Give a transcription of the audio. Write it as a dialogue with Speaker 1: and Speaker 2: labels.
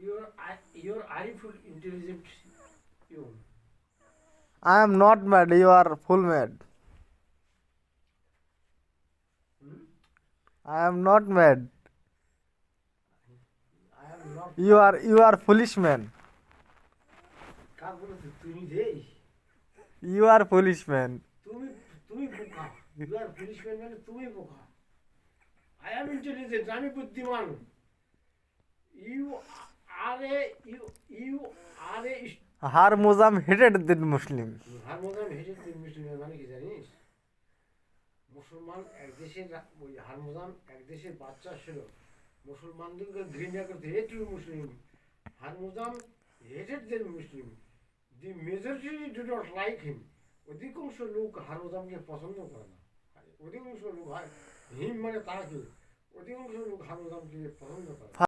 Speaker 1: You're artful, intelligent. You.
Speaker 2: I am not mad. You are full mad.
Speaker 1: Hmm?
Speaker 2: I am not mad.
Speaker 1: I am not.
Speaker 2: You are foolish man.
Speaker 1: কাক বলেছে তুমি যেই
Speaker 2: You are foolish man.
Speaker 1: তুমি তুমি বোকা you R policeman মানে তুমি বোকা আই অ্যাম ইন্টেলিজেন্ট আমি বুদ্ধিমান you are a you you are a
Speaker 2: Har Muzam hated the Muslim.
Speaker 1: Harmonium হেঁটে মুসলিমের মানে কি জানিস মুসলমান এক দেশের ওই হারমোনিয়াম এক দেশের বাচ্চা ছিল মুসলমানদেরকে ঘৃণা করতে হে তুই Muslim harmonium hated then Muslim the majority do not like him অধিকাংশ লোক হারমোনিয়ামকে পছন্দ করে না অধিকাংশ লোক হিম মানে তাকে অধিকাংশ লোক হারমোনিয়ামকে পছন্দ করে